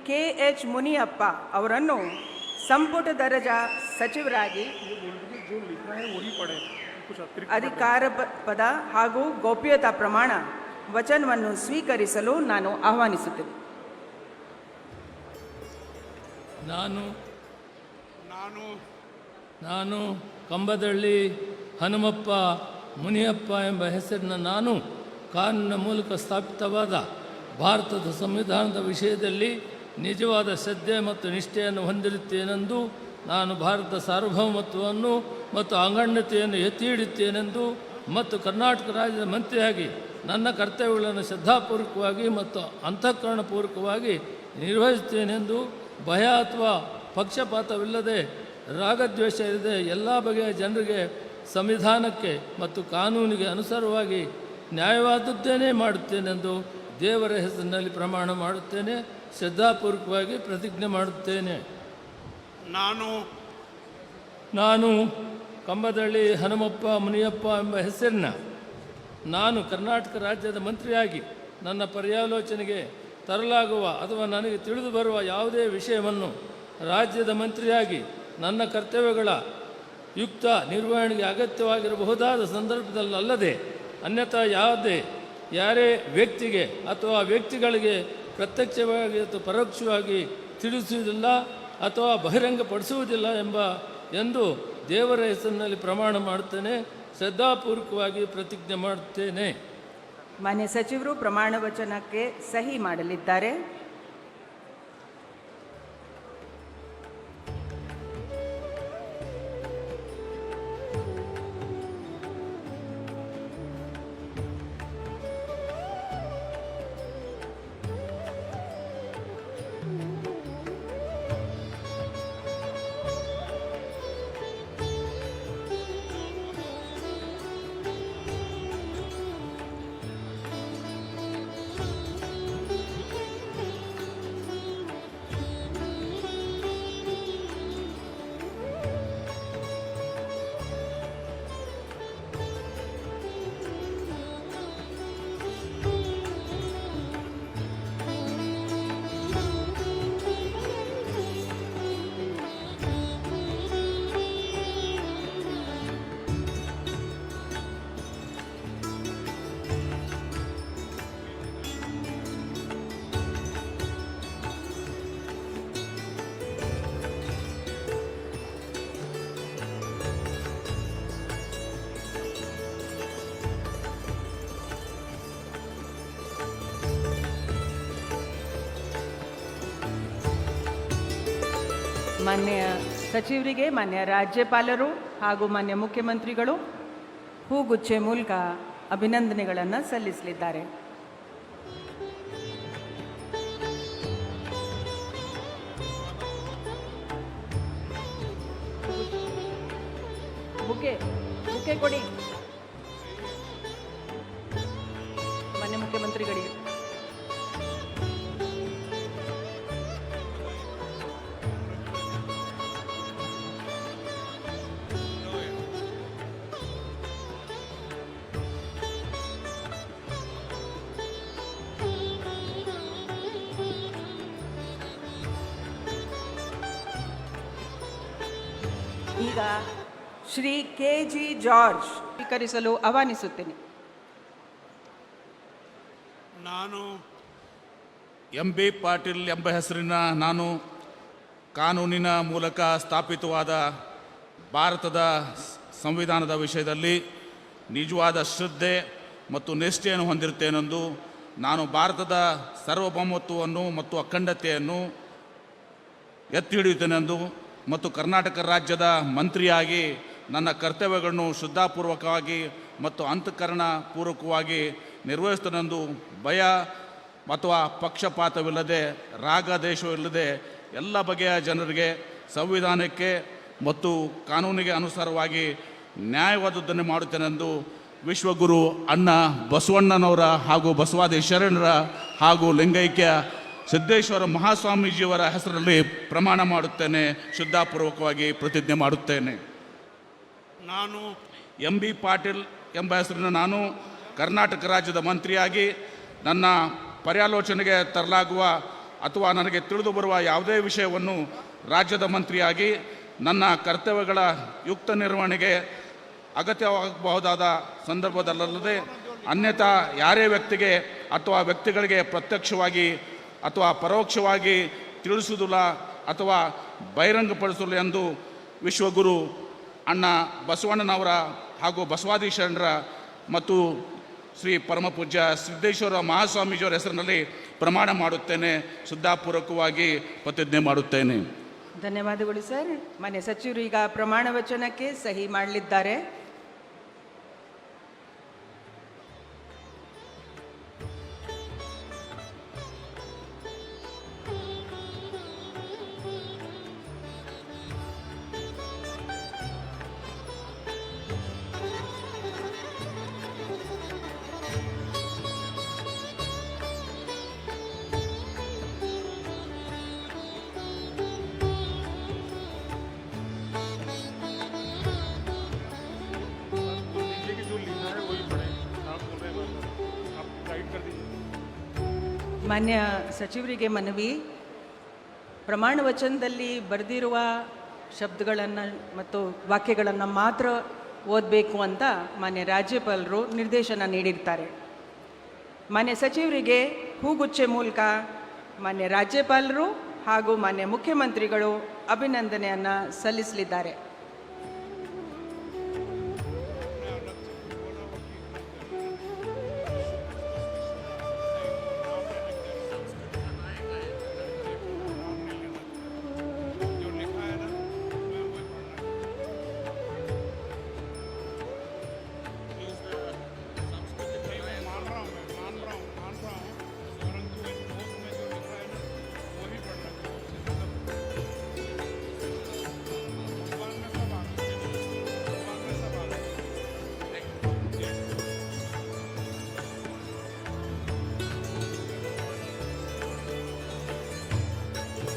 KH Muniyappa ಅವರನ್ನು ಸಂಪುಟ ದರ್ಜಾ ಸಚಿವರಾಗಿ ಅಧಿಕಾರ ಪದ ಹಾಗೂ ಗೌಪ್ಯತಾ ಪ್ರಮಾಣ ವಚನವನ್ನು ಸ್ವೀಕರಿಸಲು ನಾನು ಆಹ್ವಾನಿಸುತ್ತೇನೆ. ನಾನು ಕಂಬದಳ್ಳಿ ಹನುಮಪ್ಪ ಮುನಿಯಪ್ಪ ಎಂಬ ಹೆಸರಿನ ನಾನು ಕಾನೂನಿನ ಮೂಲಕ ಸ್ಥಾಪಿತವಾದ ಭಾರತದ ಸಂವಿಧಾನದ ವಿಷಯದಲ್ಲಿ ನಿಜವಾದ ಶ್ರದ್ಧೆ ಮತ್ತು ನಿಷ್ಠೆಯನ್ನು ಹೊಂದಿರುತ್ತೇನೆಂದು, ನಾನು ಭಾರತದ ಸಾರ್ವಭೌಮತ್ವವನ್ನು ಮತ್ತು ಅಖಂಡತೆಯನ್ನು ಎತ್ತಿ ಹಿಡಿಯುತ್ತೇನೆಂದು ಮತ್ತು ಕರ್ನಾಟಕ ರಾಜ್ಯದ ಮಂತ್ರಿಯಾಗಿ ನನ್ನ ಕರ್ತವ್ಯಗಳನ್ನು ಶ್ರದ್ಧಾಪೂರ್ವಕವಾಗಿ ಮತ್ತು ಅಂತಃಕರಣಪೂರ್ವಕವಾಗಿ ನಿರ್ವಹಿಸುತ್ತೇನೆಂದು, ಭಯ ಅಥವಾ ಪಕ್ಷಪಾತವಿಲ್ಲದೆ ರಾಗದ್ವೇಷ ಇಲ್ಲದೆ ಎಲ್ಲ ಬಗೆಯ ಜನರಿಗೆ ಸಂವಿಧಾನಕ್ಕೆ ಮತ್ತು ಕಾನೂನಿಗೆ ಅನುಸಾರವಾಗಿ ನ್ಯಾಯವಾದದ್ದೇನೇ ಮಾಡುತ್ತೇನೆಂದು ದೇವರ ಹೆಸರಿನಲ್ಲಿ ಪ್ರಮಾಣ ಮಾಡುತ್ತೇನೆ. ಶ್ರದ್ಧಾಪೂರ್ವಕವಾಗಿ ಪ್ರತಿಜ್ಞೆ ಮಾಡುತ್ತೇನೆ. ನಾನು ಕಂಬದಳ್ಳಿ ಹನುಮಪ್ಪ ಮುನಿಯಪ್ಪ ಎಂಬ ಹೆಸರಿನ ನಾನು ಕರ್ನಾಟಕ ರಾಜ್ಯದ ಮಂತ್ರಿಯಾಗಿ ನನ್ನ ಪರ್ಯಾಲೋಚನೆಗೆ ತರಲಾಗುವ ಅಥವಾ ನನಗೆ ತಿಳಿದು ಬರುವ ಯಾವುದೇ ವಿಷಯವನ್ನು ರಾಜ್ಯದ ಮಂತ್ರಿಯಾಗಿ ನನ್ನ ಕರ್ತವ್ಯಗಳ ಯುಕ್ತ ನಿರ್ವಹಣೆಗೆ ಅಗತ್ಯವಾಗಿರಬಹುದಾದ ಸಂದರ್ಭದಲ್ಲದೆ ಅನ್ಯಥಾ ಯಾರೇ ವ್ಯಕ್ತಿಗೆ ಅಥವಾ ವ್ಯಕ್ತಿಗಳಿಗೆ ಪ್ರತ್ಯಕ್ಷವಾಗಿ ಅಥವಾ ಪರೋಕ್ಷವಾಗಿ ತಿಳಿಸುವುದಿಲ್ಲ ಅಥವಾ ಬಹಿರಂಗಪಡಿಸುವುದಿಲ್ಲ ಎಂದು ದೇವರ ಹೆಸರಿನಲ್ಲಿ ಪ್ರಮಾಣ ಮಾಡುತ್ತೇನೆ. ಶ್ರದ್ಧಾಪೂರ್ವಕವಾಗಿ ಪ್ರತಿಜ್ಞೆ ಮಾಡುತ್ತೇನೆ. ಮಾನ್ಯ ಸಚಿವರು ಪ್ರಮಾಣ ವಚನಕ್ಕೆ ಸಹಿ ಮಾಡಲಿದ್ದಾರೆ. ಮಾನ್ಯ ಸಚಿವರಿಗೆ ಮಾನ್ಯ ರಾಜ್ಯಪಾಲರು ಹಾಗೂ ಮಾನ್ಯ ಮುಖ್ಯಮಂತ್ರಿಗಳು ಹೂಗುಚ್ಚೆ ಮೂಲಕ ಅಭಿನಂದನೆಗಳನ್ನು ಸಲ್ಲಿಸಲಿದ್ದಾರೆ. ಬುಕೆ ಕೊಡಿ ಮಾನ್ಯ ಮುಖ್ಯಮಂತ್ರಿಗಳಿಗೆ. ಈಗ ಶ್ರೀ KG ಜಾರ್ಜ್ ಸ್ವೀಕರಿಸಲು ಆಹ್ವಾನಿಸುತ್ತೇನೆ. ನಾನು MB ಪಾಟೀಲ್ ಎಂಬ ಹೆಸರಿನ ನಾನು ಕಾನೂನಿನ ಮೂಲಕ ಸ್ಥಾಪಿತವಾದ ಭಾರತದ ಸಂವಿಧಾನದ ವಿಷಯದಲ್ಲಿ ನಿಜವಾದ ಶ್ರದ್ಧೆ ಮತ್ತು ನಿಷ್ಠೆಯನ್ನು ಹೊಂದಿರುತ್ತೇನೆಂದು, ನಾನು ಭಾರತದ ಸಾರ್ವಭೌಮತ್ವವನ್ನು ಮತ್ತು ಅಖಂಡತೆಯನ್ನು ಎತ್ತಿ ಹಿಡಿಯುತ್ತೇನೆಂದು ಮತ್ತು ಕರ್ನಾಟಕ ರಾಜ್ಯದ ಮಂತ್ರಿಯಾಗಿ ನನ್ನ ಕರ್ತವ್ಯಗಳನ್ನು ಶ್ರದ್ಧಾಪೂರ್ವಕವಾಗಿ ಮತ್ತು ಅಂತಃಕರಣಪೂರ್ವಕವಾಗಿ ನಿರ್ವಹಿಸುತ್ತೇನೆಂದು, ಭಯ ಅಥವಾ ಪಕ್ಷಪಾತವಿಲ್ಲದೆ ರಾಗದ್ವೇಷವಿಲ್ಲದೆ ಎಲ್ಲ ಬಗೆಯ ಜನರಿಗೆ ಸಂವಿಧಾನಕ್ಕೆ ಮತ್ತು ಕಾನೂನಿಗೆ ಅನುಸಾರವಾಗಿ ನ್ಯಾಯವಾದದ್ದನ್ನು ಮಾಡುತ್ತೇನೆಂದು ವಿಶ್ವಗುರು ಅಣ್ಣ ಬಸವಣ್ಣನವರ ಹಾಗೂ ಬಸವಾದಿ ಶರಣರ ಹಾಗೂ ಲಿಂಗೈಕ್ಯ ಸಿದ್ದೇಶ್ವರ ಮಹಾಸ್ವಾಮೀಜಿಯವರ ಹೆಸರಲ್ಲಿ ಪ್ರಮಾಣ ಮಾಡುತ್ತೇನೆ. ಶ್ರದ್ಧಾಪೂರ್ವಕವಾಗಿ ಪ್ರತಿಜ್ಞೆ ಮಾಡುತ್ತೇನೆ. ನಾನು MB ಪಾಟೀಲ್ ಎಂಬ ಹೆಸರಿನ ನಾನು ಕರ್ನಾಟಕ ರಾಜ್ಯದ ಮಂತ್ರಿಯಾಗಿ ನನ್ನ ಪರ್ಯಾಲೋಚನೆಗೆ ತರಲಾಗುವ ಅಥವಾ ನನಗೆ ತಿಳಿದು ಬರುವ ಯಾವುದೇ ವಿಷಯವನ್ನು ರಾಜ್ಯದ ಮಂತ್ರಿಯಾಗಿ ನನ್ನ ಕರ್ತವ್ಯಗಳ ಯುಕ್ತ ನಿರ್ವಹಣೆಗೆ ಅಗತ್ಯವಾಗಬಹುದಾದ ಸಂದರ್ಭದಲ್ಲದೆ ಅನ್ಯಥಾ ಯಾರೇ ವ್ಯಕ್ತಿಗೆ ಅಥವಾ ವ್ಯಕ್ತಿಗಳಿಗೆ ಪ್ರತ್ಯಕ್ಷವಾಗಿ ಅಥವಾ ಪರೋಕ್ಷವಾಗಿ ತಿಳಿಸುವುದಿಲ್ಲ ಅಥವಾ ಬಹಿರಂಗಪಡಿಸಲು ಎಂದು ವಿಶ್ವಗುರು ಅಣ್ಣ ಬಸವಣ್ಣನವರ ಹಾಗೂ ಬಸವಾದಿ ಶರಣರ ಮತ್ತು ಶ್ರೀ ಪರಮಪೂಜ್ಯ ಸಿದ್ದೇಶ್ವರ ಮಹಾಸ್ವಾಮೀಜಿಯವರ ಹೆಸರಿನಲ್ಲಿ ಪ್ರಮಾಣ ಮಾಡುತ್ತೇನೆ. ಶ್ರದ್ಧಾಪೂರ್ವಕವಾಗಿ ಪ್ರತಿಜ್ಞೆ ಮಾಡುತ್ತೇನೆ. ಧನ್ಯವಾದಗಳು ಸರ್. ಮಾನ್ಯ ಸಚಿವರು ಈಗ ಪ್ರಮಾಣ ವಚನಕ್ಕೆ ಸಹಿ ಮಾಡಲಿದ್ದಾರೆ. ಮಾನ್ಯ ಸಚಿವರಿಗೆ ಮನವಿ, ಪ್ರಮಾಣ ವಚನದಲ್ಲಿ ಬರೆದಿರುವ ಶಬ್ದಗಳನ್ನು ಮತ್ತು ವಾಕ್ಯಗಳನ್ನು ಮಾತ್ರ ಓದಬೇಕು ಅಂತ ಮಾನ್ಯ ರಾಜ್ಯಪಾಲರು ನಿರ್ದೇಶನ ನೀಡಿರ್ತಾರೆ. ಮಾನ್ಯ ಸಚಿವರಿಗೆ ಹೂಗುಚ್ಚೆ ಮೂಲಕ ಮಾನ್ಯ ರಾಜ್ಯಪಾಲರು ಹಾಗೂ ಮಾನ್ಯ ಮುಖ್ಯಮಂತ್ರಿಗಳು ಅಭಿನಂದನೆಯನ್ನು ಸಲ್ಲಿಸಲಿದ್ದಾರೆ.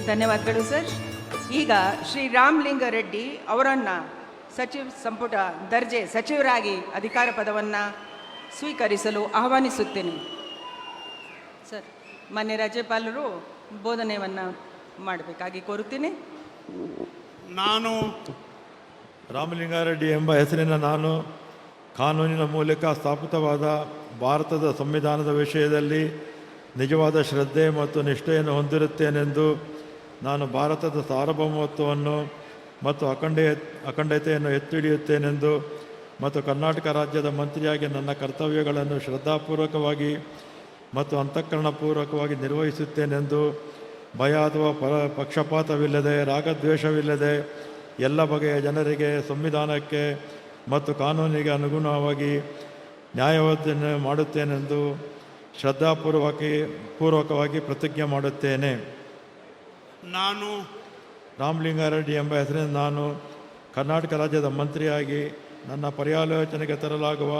ಧನ್ಯವಾದಗಳು ಸರ್. ಈಗ ಶ್ರೀ ರಾಮಲಿಂಗಾರೆಡ್ಡಿ ಅವರನ್ನು ಸಚಿವ ಸಂಪುಟ ದರ್ಜೆ ಸಚಿವರಾಗಿ ಅಧಿಕಾರ ಪದವನ್ನು ಸ್ವೀಕರಿಸಲು ಆಹ್ವಾನಿಸುತ್ತೇನೆ. ಸರ್, ಮಾನ್ಯ ರಾಜ್ಯಪಾಲರು ಬೋಧನೆಯನ್ನು ಮಾಡಬೇಕಾಗಿ ಕೋರುತ್ತೇನೆ. ನಾನು ರಾಮಲಿಂಗಾರೆಡ್ಡಿ ಎಂಬ ಹೆಸರಿನ ನಾನು ಕಾನೂನಿನ ಮೂಲಕ ಸ್ಥಾಪಿತವಾದ ಭಾರತದ ಸಂವಿಧಾನದ ವಿಷಯದಲ್ಲಿ ನಿಜವಾದ ಶ್ರದ್ಧೆ ಮತ್ತು ನಿಷ್ಠೆಯನ್ನು ಹೊಂದಿರುತ್ತೇನೆಂದು ನಾನು ಭಾರತದ ಸಾರ್ವಭೌಮತ್ವವನ್ನು ಮತ್ತು ಅಖಂಡತೆಯನ್ನು ಎತ್ತಿ ಹಿಡಿಯುತ್ತೇನೆಂದು ಮತ್ತು ಕರ್ನಾಟಕ ರಾಜ್ಯದ ಮಂತ್ರಿಯಾಗಿ ನನ್ನ ಕರ್ತವ್ಯಗಳನ್ನು ಶ್ರದ್ಧಾಪೂರ್ವಕವಾಗಿ ಮತ್ತು ಅಂತಃಕರಣಪೂರ್ವಕವಾಗಿ ನಿರ್ವಹಿಸುತ್ತೇನೆಂದು ಭಯ ಅಥವಾ ಪಕ್ಷಪಾತವಿಲ್ಲದೆ ರಾಗದ್ವೇಷವಿಲ್ಲದೆ ಎಲ್ಲ ಬಗೆಯ ಜನರಿಗೆ ಸಂವಿಧಾನಕ್ಕೆ ಮತ್ತು ಕಾನೂನಿಗೆ ಅನುಗುಣವಾಗಿ ನ್ಯಾಯವನ್ನು ಮಾಡುತ್ತೇನೆಂದು ಶ್ರದ್ಧಾಪೂರ್ವಕವಾಗಿ ಪ್ರತಿಜ್ಞೆ ಮಾಡುತ್ತೇನೆ. ನಾನು ರಾಮಲಿಂಗಾರೆಡ್ಡಿ ಎಂಬ ಹೆಸರಿನ ನಾನು ಕರ್ನಾಟಕ ರಾಜ್ಯದ ಮಂತ್ರಿಯಾಗಿ ನನ್ನ ಪರ್ಯಾಲೋಚನೆಗೆ ತರಲಾಗುವ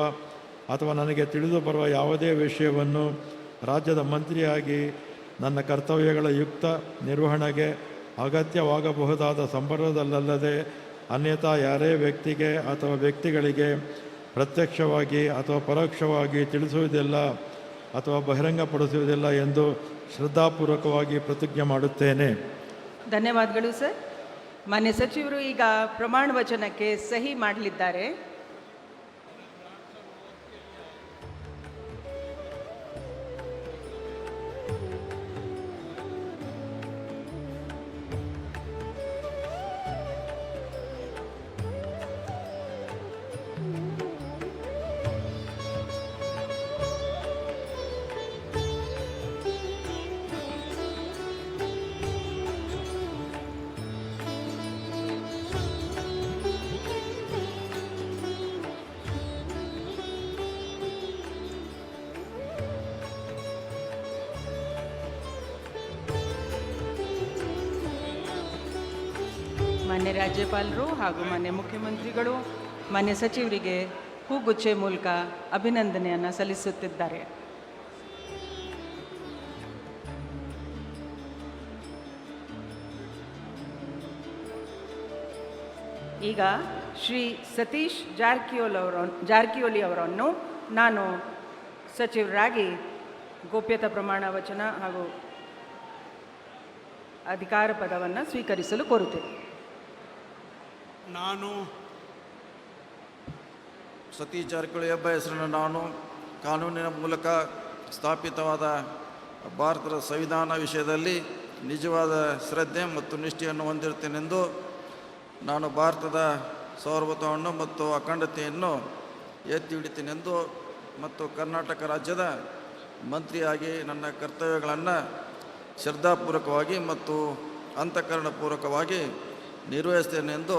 ಅಥವಾ ನನಗೆ ತಿಳಿದು ಬರುವ ಯಾವುದೇ ವಿಷಯವನ್ನು ರಾಜ್ಯದ ಮಂತ್ರಿಯಾಗಿ ನನ್ನ ಕರ್ತವ್ಯಗಳ ಯುಕ್ತ ನಿರ್ವಹಣೆಗೆ ಅಗತ್ಯವಾಗಬಹುದಾದ ಸಂದರ್ಭದಲ್ಲದೆ ಅನ್ಯಥಾ ಯಾರೇ ವ್ಯಕ್ತಿಗೆ ಅಥವಾ ವ್ಯಕ್ತಿಗಳಿಗೆ ಪ್ರತ್ಯಕ್ಷವಾಗಿ ಅಥವಾ ಪರೋಕ್ಷವಾಗಿ ತಿಳಿಸುವುದಿಲ್ಲ ಅಥವಾ ಬಹಿರಂಗಪಡಿಸುವುದಿಲ್ಲ ಎಂದು ಶ್ರದ್ಧಾಪೂರ್ವಕವಾಗಿ ಪ್ರತಿಜ್ಞೆ ಮಾಡುತ್ತೇನೆ. ಧನ್ಯವಾದಗಳು ಸರ್. ಮಾನ್ಯ ಸಚಿವರು ಈಗ ಪ್ರಮಾಣ ವಚನಕ್ಕೆ ಸಹಿ ಮಾಡಲಿದ್ದಾರೆ. ಮಾನ್ಯ ರಾಜ್ಯಪಾಲರು ಹಾಗೂ ಮಾನ್ಯ ಮುಖ್ಯಮಂತ್ರಿಗಳು ಮಾನ್ಯ ಸಚಿವರಿಗೆ ಹೂಗುಚ್ಚೆ ಮೂಲಕ ಅಭಿನಂದನೆಯನ್ನು ಸಲ್ಲಿಸುತ್ತಿದ್ದಾರೆ. ಈಗ ಶ್ರೀ ಸತೀಶ್ ಜಾರಕಿಹೊಳಿ ಅವರನ್ನು ನಾನು ಸಚಿವರಾಗಿ ಗೋಪ್ಯತಾ ಪ್ರಮಾಣ ವಚನ ಹಾಗೂ ಅಧಿಕಾರ ಪದವನ್ನು ಸ್ವೀಕರಿಸಲು ಕೋರುತ್ತೇನೆ. ನಾನು ಸತೀಶ್ ಜಾರಕಿಹೊಳಿ ಎಂಬ ಹೆಸರನ್ನು ನಾನು ಕಾನೂನಿನ ಮೂಲಕ ಸ್ಥಾಪಿತವಾದ ಭಾರತದ ಸಂವಿಧಾನ ವಿಷಯದಲ್ಲಿ ನಿಜವಾದ ಶ್ರದ್ಧೆ ಮತ್ತು ನಿಷ್ಠೆಯನ್ನು ಹೊಂದಿರುತ್ತೇನೆಂದು ನಾನು ಭಾರತದ ಸಾರ್ವಭೌಮತ್ವವನ್ನು ಮತ್ತು ಅಖಂಡತೆಯನ್ನು ಎತ್ತಿ ಹಿಡಿತೇನೆಂದು ಮತ್ತು ಕರ್ನಾಟಕ ರಾಜ್ಯದ ಮಂತ್ರಿಯಾಗಿ ನನ್ನ ಕರ್ತವ್ಯಗಳನ್ನು ಶ್ರದ್ಧಾಪೂರ್ವಕವಾಗಿ ಮತ್ತು ಅಂತಃಕರಣಪೂರ್ವಕವಾಗಿ ನಿರ್ವಹಿಸ್ತೇನೆಂದು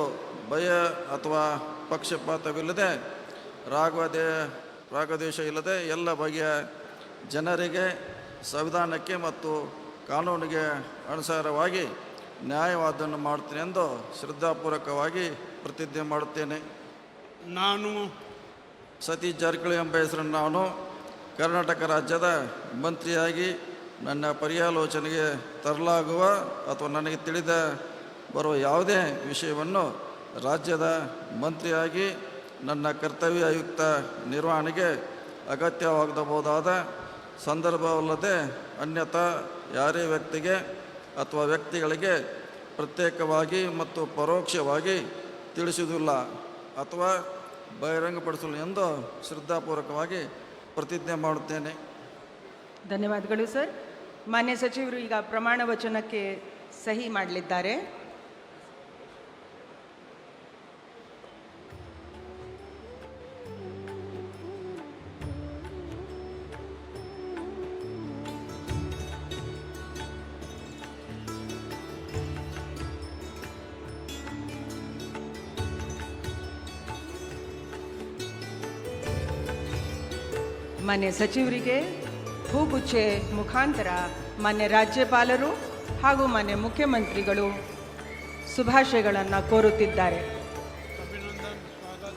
ಭಯ ಅಥವಾ ಪಕ್ಷಪಾತವಿಲ್ಲದೆ ರಾಗದ್ವೇಷ ಇಲ್ಲದೆ ಎಲ್ಲ ಬಗೆಯ ಜನರಿಗೆ ಸಂವಿಧಾನಕ್ಕೆ ಮತ್ತು ಕಾನೂನಿಗೆ ಅನುಸಾರವಾಗಿ ನ್ಯಾಯವಾದವನ್ನು ಮಾಡುತ್ತೇನೆ ಎಂದು ಶ್ರದ್ಧಾಪೂರ್ವಕವಾಗಿ ಪ್ರತಿಜ್ಞೆ ಮಾಡುತ್ತೇನೆ. ನಾನು ಸತೀಶ್ ಜಾರಕಿಹೊಳಿ ಎಂಬ ಹೆಸರನ್ನು ನಾನು ಕರ್ನಾಟಕ ರಾಜ್ಯದ ಮಂತ್ರಿಯಾಗಿ ನನ್ನ ಪರ್ಯಾಲೋಚನೆಗೆ ತರಲಾಗುವ ಅಥವಾ ನನಗೆ ತಿಳಿದ ಬರುವ ಯಾವುದೇ ವಿಷಯವನ್ನು ರಾಜ್ಯದ ಮಂತ್ರಿಯಾಗಿ ನನ್ನ ಕರ್ತವ್ಯಯುಕ್ತ ನಿರ್ವಹಣೆಗೆ ಅಗತ್ಯವಾಗಬಹುದಾದ ಸಂದರ್ಭವಲ್ಲದೆ ಅನ್ಯಥಾ ಯಾರೇ ವ್ಯಕ್ತಿಗೆ ಅಥವಾ ವ್ಯಕ್ತಿಗಳಿಗೆ ಪ್ರತ್ಯೇಕವಾಗಿ ಮತ್ತು ಪರೋಕ್ಷವಾಗಿ ತಿಳಿಸುವುದಿಲ್ಲ ಅಥವಾ ಬಹಿರಂಗಪಡಿಸಲು ಎಂದು ಶ್ರದ್ಧಾಪೂರ್ವಕವಾಗಿ ಪ್ರತಿಜ್ಞೆ ಮಾಡುತ್ತೇನೆ. ಧನ್ಯವಾದಗಳು ಸರ್. ಮಾನ್ಯ ಸಚಿವರು ಈಗ ಪ್ರಮಾಣ ವಚನಕ್ಕೆ ಸಹಿ ಮಾಡಲಿದ್ದಾರೆ. ಮಾನ್ಯ ಸಚಿವರಿಗೆ ಹೂಗುಚ್ಚೆ ಮುಖಾಂತರ ಮಾನ್ಯ ರಾಜ್ಯಪಾಲರು ಹಾಗೂ ಮಾನ್ಯ ಮುಖ್ಯಮಂತ್ರಿಗಳು ಶುಭಾಶಯಗಳನ್ನು ಕೋರುತ್ತಿದ್ದಾರೆ. ಅಭಿನಂದನ್ ಸ್ವಾಗತ.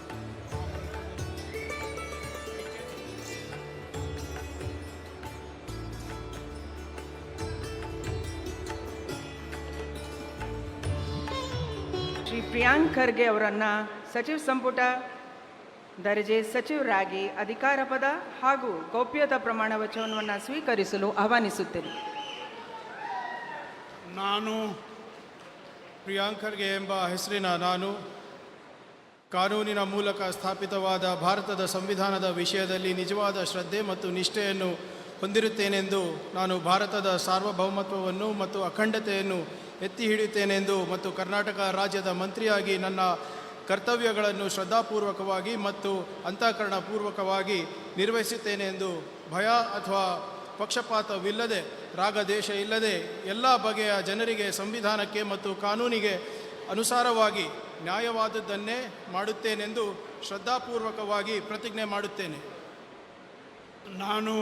ಶ್ರೀ ಪ್ರಿಯಾಂಕ್ ಖರ್ಗೆ ಅವರನ್ನು ಸಚಿವ ಸಂಪುಟ ದರ್ಜೆ ಸಚಿವರಾಗಿ ಅಧಿಕಾರ ಪದ ಹಾಗೂ ಗೌಪ್ಯತಾ ಪ್ರಮಾಣ ವಚನವನ್ನು ಸ್ವೀಕರಿಸಲು ಆಹ್ವಾನಿಸುತ್ತೇನೆ. ನಾನು ಪ್ರಿಯಾಂಕ್ ಖರ್ಗೆ ಎಂಬ ಹೆಸರಿನ ನಾನು ಕಾನೂನಿನ ಮೂಲಕ ಸ್ಥಾಪಿತವಾದ ಭಾರತದ ಸಂವಿಧಾನದ ವಿಷಯದಲ್ಲಿ ನಿಜವಾದ ಶ್ರದ್ಧೆ ಮತ್ತು ನಿಷ್ಠೆಯನ್ನು ಹೊಂದಿರುತ್ತೇನೆಂದು ನಾನು ಭಾರತದ ಸಾರ್ವಭೌಮತ್ವವನ್ನು ಮತ್ತು ಅಖಂಡತೆಯನ್ನು ಎತ್ತಿ ಹಿಡಿಯುತ್ತೇನೆಂದು ಮತ್ತು ಕರ್ನಾಟಕ ರಾಜ್ಯದ ಮಂತ್ರಿಯಾಗಿ ನನ್ನ ಕರ್ತವ್ಯಗಳನ್ನು ಶ್ರದ್ಧಾಪೂರ್ವಕವಾಗಿ ಮತ್ತು ಅಂತಃಕರಣಪೂರ್ವಕವಾಗಿ ನಿರ್ವಹಿಸುತ್ತೇನೆ ಎಂದು ಭಯ ಅಥವಾ ಪಕ್ಷಪಾತವಿಲ್ಲದೆ ರಾಗದ್ವೇಷ ಇಲ್ಲದೆ ಎಲ್ಲ ಬಗೆಯ ಜನರಿಗೆ ಸಂವಿಧಾನಕ್ಕೆ ಮತ್ತು ಕಾನೂನಿಗೆ ಅನುಸಾರವಾಗಿ ನ್ಯಾಯವಾದದ್ದನ್ನೇ ಮಾಡುತ್ತೇನೆಂದು ಶ್ರದ್ಧಾಪೂರ್ವಕವಾಗಿ ಪ್ರತಿಜ್ಞೆ ಮಾಡುತ್ತೇನೆ. ನಾನು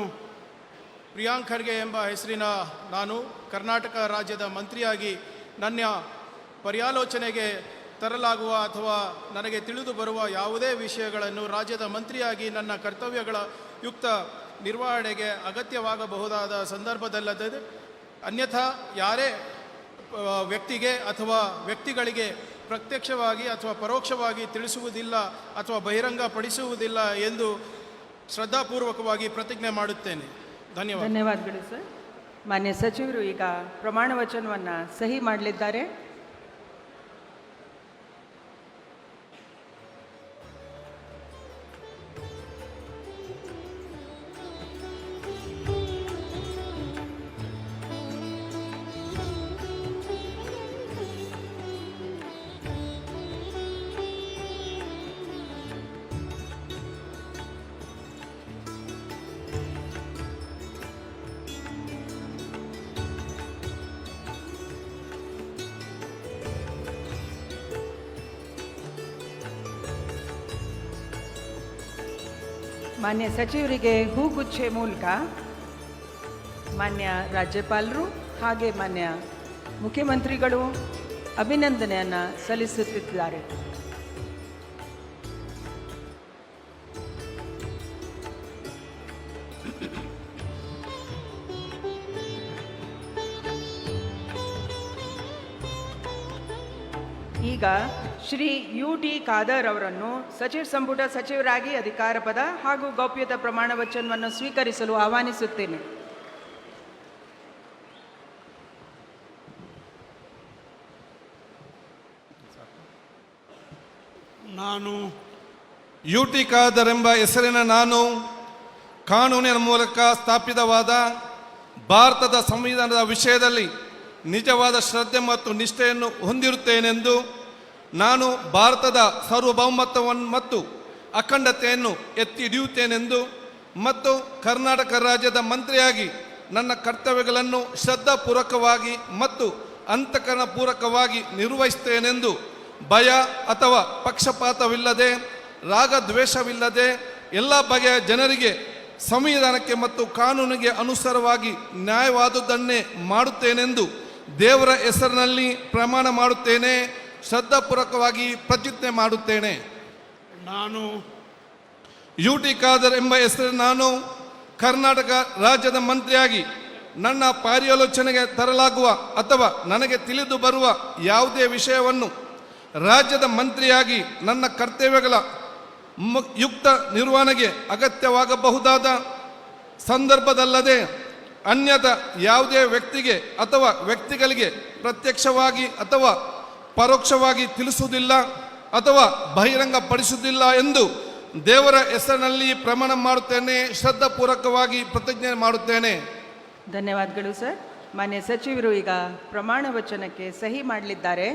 ಪ್ರಿಯಾಂಕ್ ಖರ್ಗೆ ಎಂಬ ಹೆಸರಿನ ನಾನು ಕರ್ನಾಟಕ ರಾಜ್ಯದ ಮಂತ್ರಿಯಾಗಿ ನನ್ನ ಪರ್ಯಾಲೋಚನೆಗೆ ತರಲಾಗುವ ಅಥವಾ ನನಗೆ ತಿಳಿದು ಬರುವ ಯಾವುದೇ ವಿಷಯಗಳನ್ನು ರಾಜ್ಯದ ಮಂತ್ರಿಯಾಗಿ ನನ್ನ ಕರ್ತವ್ಯಗಳ ಯುಕ್ತ ನಿರ್ವಹಣೆಗೆ ಅಗತ್ಯವಾಗಬಹುದಾದ ಸಂದರ್ಭದಲ್ಲದೆ ಅನ್ಯಥಾ ಯಾರೇ ವ್ಯಕ್ತಿಗೆ ಅಥವಾ ವ್ಯಕ್ತಿಗಳಿಗೆ ಪ್ರತ್ಯಕ್ಷವಾಗಿ ಅಥವಾ ಪರೋಕ್ಷವಾಗಿ ತಿಳಿಸುವುದಿಲ್ಲ ಅಥವಾ ಬಹಿರಂಗಪಡಿಸುವುದಿಲ್ಲ ಎಂದು ಶ್ರದ್ಧಾಪೂರ್ವಕವಾಗಿ ಪ್ರತಿಜ್ಞೆ ಮಾಡುತ್ತೇನೆ. ಧನ್ಯವಾದಗಳು ಸರ್. ಮಾನ್ಯ ಸಚಿವರು ಈಗ ಪ್ರಮಾಣ ವಚನವನ್ನು ಸಹಿ ಮಾಡಲಿದ್ದಾರೆ. ಮಾನ್ಯ ಸಚಿವರಿಗೆ ಹೂಗುಚ್ಚೆ ಮೂಲಕ ಮಾನ್ಯ ರಾಜ್ಯಪಾಲರು ಹಾಗೆ ಮಾನ್ಯ ಮುಖ್ಯಮಂತ್ರಿಗಳು ಅಭಿನಂದನೆಯನ್ನು ಸಲ್ಲಿಸುತ್ತಿದ್ದಾರೆ. ಈಗ ಶ್ರೀ ಯುಟಿ ಖಾದರ್ ಅವರನ್ನು ಸಚಿವ ಸಂಪುಟ ಸಚಿವರಾಗಿ ಅಧಿಕಾರ ಪದ ಹಾಗೂ ಗೌಪ್ಯತಾ ಪ್ರಮಾಣ ವಚನವನ್ನು ಸ್ವೀಕರಿಸಲು ಆಹ್ವಾನಿಸುತ್ತೇನೆ. ನಾನು ಯು ಟಿ ಖಾದರ್ ಎಂಬ ಹೆಸರಿನ ನಾನು ಕಾನೂನಿನ ಮೂಲಕ ಸ್ಥಾಪಿತವಾದ ಭಾರತದ ಸಂವಿಧಾನದ ವಿಷಯದಲ್ಲಿ ನಿಜವಾದ ಶ್ರದ್ಧೆ ಮತ್ತು ನಿಷ್ಠೆಯನ್ನು ಹೊಂದಿರುತ್ತೇನೆಂದು ನಾನು ಭಾರತದ ಸಾರ್ವಭೌಮತ್ವವನ್ನು ಮತ್ತು ಅಖಂಡತೆಯನ್ನು ಎತ್ತಿ ಹಿಡಿಯುತ್ತೇನೆಂದು ಮತ್ತು ಕರ್ನಾಟಕ ರಾಜ್ಯದ ಮಂತ್ರಿಯಾಗಿ ನನ್ನ ಕರ್ತವ್ಯಗಳನ್ನು ಶ್ರದ್ಧಾಪೂರ್ವಕವಾಗಿ ಮತ್ತು ಅಂತಃಕರಣಪೂರ್ವಕವಾಗಿ ನಿರ್ವಹಿಸುತ್ತೇನೆಂದು ಭಯ ಅಥವಾ ಪಕ್ಷಪಾತವಿಲ್ಲದೆ ರಾಗದ್ವೇಷವಿಲ್ಲದೆ ಎಲ್ಲ ಬಗೆಯ ಜನರಿಗೆ ಸಂವಿಧಾನಕ್ಕೆ ಮತ್ತು ಕಾನೂನಿಗೆ ಅನುಸಾರವಾಗಿ ನ್ಯಾಯವಾದುದನ್ನೇ ಮಾಡುತ್ತೇನೆಂದು ದೇವರ ಹೆಸರಿನಲ್ಲಿ ಪ್ರಮಾಣ ಮಾಡುತ್ತೇನೆ, ಶ್ರದ್ಧಾಪೂರ್ವಕವಾಗಿ ಪ್ರತಿಜ್ಞೆ ಮಾಡುತ್ತೇನೆ. ನಾನು ಯು ಟಿ ಖಾದರ್ ಎಂಬ ಹೆಸರು ನಾನು ಕರ್ನಾಟಕ ರಾಜ್ಯದ ಮಂತ್ರಿಯಾಗಿ ನನ್ನ ಪರ್ಯಾಲೋಚನೆಗೆ ತರಲಾಗುವ ಅಥವಾ ನನಗೆ ತಿಳಿದು ಬರುವ ಯಾವುದೇ ವಿಷಯವನ್ನು ರಾಜ್ಯದ ಮಂತ್ರಿಯಾಗಿ ನನ್ನ ಕರ್ತವ್ಯಗಳ ಯುಕ್ತ ನಿರ್ವಹಣೆಗೆ ಅಗತ್ಯವಾಗಬಹುದಾದ ಸಂದರ್ಭದಲ್ಲದೆ ಅನ್ಯಥ ಯಾವುದೇ ವ್ಯಕ್ತಿಗೆ ಅಥವಾ ವ್ಯಕ್ತಿಗಳಿಗೆ ಪ್ರತ್ಯಕ್ಷವಾಗಿ ಅಥವಾ ಪರೋಕ್ಷವಾಗಿ ತಿಳಿಸುವುದಿಲ್ಲ ಅಥವಾ ಬಹಿರಂಗಪಡಿಸುವುದಿಲ್ಲ ಎಂದು ದೇವರ ಹೆಸರಿನಲ್ಲಿ ಪ್ರಮಾಣ ಮಾಡುತ್ತೇನೆ, ಶ್ರದ್ಧಾಪೂರ್ವಕವಾಗಿ ಪ್ರತಿಜ್ಞೆ ಮಾಡುತ್ತೇನೆ. ಧನ್ಯವಾದಗಳು ಸರ್. ಮಾನ್ಯ ಸಚಿವರು ಈಗ ಪ್ರಮಾಣ ವಚನಕ್ಕೆ ಸಹಿ ಮಾಡಲಿದ್ದಾರೆ.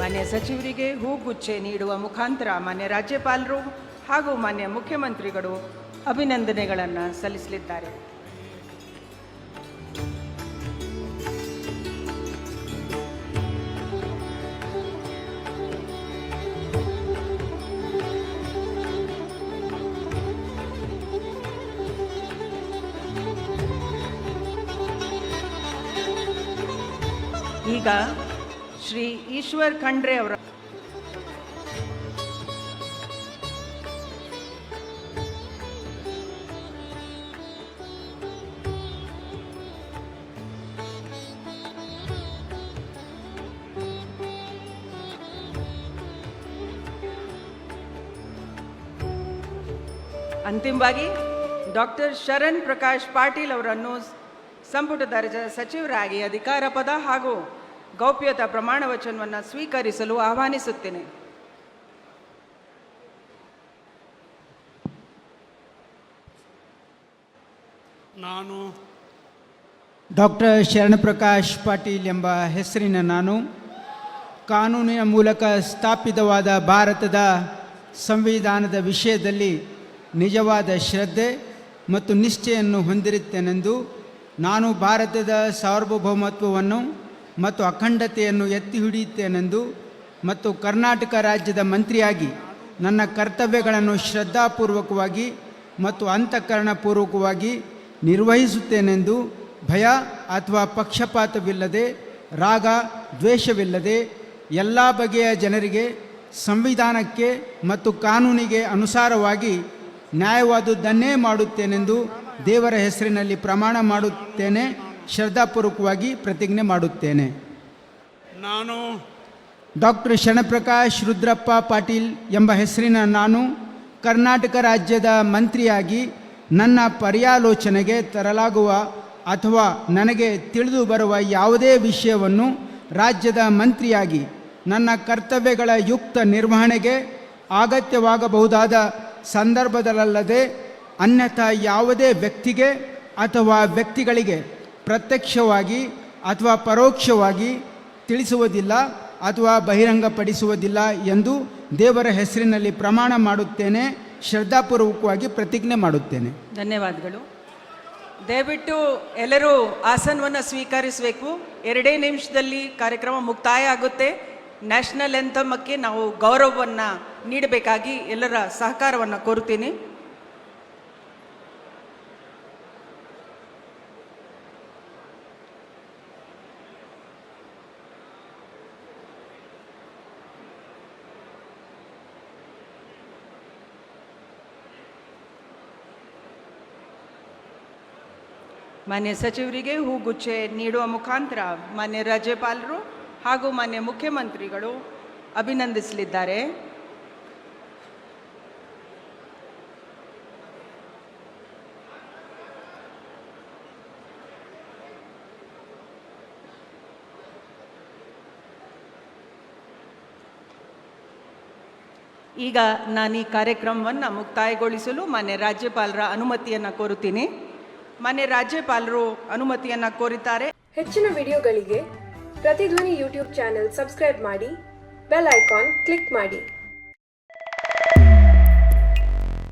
ಮಾನ್ಯ ಸಚಿವರಿಗೆ ಹೂಗುಚ್ಚೆ ನೀಡುವ ಮುಖಾಂತರ ಮಾನ್ಯ ರಾಜ್ಯಪಾಲರು ಹಾಗೂ ಮಾನ್ಯ ಮುಖ್ಯಮಂತ್ರಿಗಳು ಅಭಿನಂದನೆಗಳನ್ನು ಸಲ್ಲಿಸಲಿದ್ದಾರೆ. ಈಗ ಶ್ರೀ ಈಶ್ವರ್ ಖಂಡ್ರೆ ಅವರ ಅಂತಿಮವಾಗಿ ಡಾಕ್ಟರ್ ಶರಣ್ ಪ್ರಕಾಶ್ ಪಾಟೀಲ್ ಅವರನ್ನು ಸಂಪುಟ ದರ್ಜೆಯ ಸಚಿವರಾಗಿ ಅಧಿಕಾರ ಪದ ಹಾಗೂ ಗೌಪ್ಯತಾ ಪ್ರಮಾಣ ವಚನವನ್ನು ಸ್ವೀಕರಿಸಲು ಆಹ್ವಾನಿಸುತ್ತೇನೆ. ನಾನು ಡಾಕ್ಟರ್ ಶರಣಪ್ರಕಾಶ್ ಪಾಟೀಲ್ ಎಂಬ ಹೆಸರಿನ ನಾನು ಕಾನೂನಿನ ಮೂಲಕ ಸ್ಥಾಪಿತವಾದ ಭಾರತದ ಸಂವಿಧಾನದ ವಿಷಯದಲ್ಲಿ ನಿಜವಾದ ಶ್ರದ್ಧೆ ಮತ್ತು ನಿಷ್ಠೆಯನ್ನು ಹೊಂದಿರುತ್ತೇನೆಂದು ನಾನು ಭಾರತದ ಸಾರ್ವಭೌಮತ್ವವನ್ನು ಮತ್ತು ಅಖಂಡತೆಯನ್ನು ಎತ್ತಿ ಹಿಡಿಯುತ್ತೇನೆಂದು ಮತ್ತು ಕರ್ನಾಟಕ ರಾಜ್ಯದ ಮಂತ್ರಿಯಾಗಿ ನನ್ನ ಕರ್ತವ್ಯಗಳನ್ನು ಶ್ರದ್ಧಾಪೂರ್ವಕವಾಗಿ ಮತ್ತು ಅಂತಃಕರಣಪೂರ್ವಕವಾಗಿ ನಿರ್ವಹಿಸುತ್ತೇನೆಂದು ಭಯ ಅಥವಾ ಪಕ್ಷಪಾತವಿಲ್ಲದೆ ರಾಗ ದ್ವೇಷವಿಲ್ಲದೆ ಎಲ್ಲ ಬಗೆಯ ಜನರಿಗೆ ಸಂವಿಧಾನಕ್ಕೆ ಮತ್ತು ಕಾನೂನಿಗೆ ಅನುಸಾರವಾಗಿ ನ್ಯಾಯವಾದುದನ್ನೇ ಮಾಡುತ್ತೇನೆಂದು ದೇವರ ಹೆಸರಿನಲ್ಲಿ ಪ್ರಮಾಣ ಮಾಡುತ್ತೇನೆ, ಶ್ರದ್ಧಾಪೂರ್ವಕವಾಗಿ ಪ್ರತಿಜ್ಞೆ ಮಾಡುತ್ತೇನೆ. ನಾನು ಡಾಕ್ಟರ್ ಶರಣಪ್ರಕಾಶ್ ರುದ್ರಪ್ಪ ಪಾಟೀಲ್ ಎಂಬ ಹೆಸರಿನ ನಾನು ಕರ್ನಾಟಕ ರಾಜ್ಯದ ಮಂತ್ರಿಯಾಗಿ ನನ್ನ ಪರ್ಯಾಲೋಚನೆಗೆ ತರಲಾಗುವ ಅಥವಾ ನನಗೆ ತಿಳಿದು ಬರುವ ಯಾವುದೇ ವಿಷಯವನ್ನು ರಾಜ್ಯದ ಮಂತ್ರಿಯಾಗಿ ನನ್ನ ಕರ್ತವ್ಯಗಳ ಯುಕ್ತ ನಿರ್ವಹಣೆಗೆ ಅಗತ್ಯವಾಗಬಹುದಾದ ಸಂದರ್ಭದಲ್ಲದೆ ಅನ್ಯಥಾ ಯಾವುದೇ ವ್ಯಕ್ತಿಗೆ ಅಥವಾ ವ್ಯಕ್ತಿಗಳಿಗೆ ಪ್ರತ್ಯಕ್ಷವಾಗಿ ಅಥವಾ ಪರೋಕ್ಷವಾಗಿ ತಿಳಿಸುವುದಿಲ್ಲ ಅಥವಾ ಬಹಿರಂಗಪಡಿಸುವುದಿಲ್ಲ ಎಂದು ದೇವರ ಹೆಸರಿನಲ್ಲಿ ಪ್ರಮಾಣ ಮಾಡುತ್ತೇನೆ, ಶ್ರದ್ಧಾಪೂರ್ವಕವಾಗಿ ಪ್ರತಿಜ್ಞೆ ಮಾಡುತ್ತೇನೆ. ಧನ್ಯವಾದಗಳು. ದಯವಿಟ್ಟು ಎಲ್ಲರೂ ಆಸನವನ್ನು ಸ್ವೀಕರಿಸಬೇಕು. 2 ನಿಮಿಷದಲ್ಲಿ ಕಾರ್ಯಕ್ರಮ ಮುಕ್ತಾಯ ಆಗುತ್ತೆ. ನ್ಯಾಷನಲ್ ಎಂಥಮಕ್ಕೆ ನಾವು ಗೌರವವನ್ನು ನೀಡಬೇಕಾಗಿ ಎಲ್ಲರ ಸಹಕಾರವನ್ನು ಕೋರುತ್ತೀನಿ. ಮಾನ್ಯ ಸಚಿವರಿಗೆ ಹೂಗುಚ್ಚೆ ನೀಡುವ ಮುಖಾಂತರ ಮಾನ್ಯ ರಾಜ್ಯಪಾಲರು ಹಾಗೂ ಮಾನ್ಯ ಮುಖ್ಯಮಂತ್ರಿಗಳು ಅಭಿನಂದಿಸಲಿದ್ದಾರೆ. ಈಗ ನಾನು ಈ ಕಾರ್ಯಕ್ರಮವನ್ನು ಮುಕ್ತಾಯಗೊಳಿಸಲು ಮಾನ್ಯ ರಾಜ್ಯಪಾಲರ ಅನುಮತಿಯನ್ನು ಕೋರುತ್ತೀನಿ. ಮಾನ್ಯ ರಾಜ್ಯಪಾಲರು ಅನುಮತಿಯನ್ನು ಕೋರಿದ್ದಾರೆ. ಹೆಚ್ಚಿನ ವಿಡಿಯೋಗಳಿಗೆ ಪ್ರತಿಧ್ವನಿ ಯೂಟ್ಯೂಬ್ ಚಾನೆಲ್ ಸಬ್ಸ್ಕ್ರೈಬ್ ಮಾಡಿ, ಬೆಲ್ ಐಕಾನ್ ಕ್ಲಿಕ್ ಮಾಡಿ.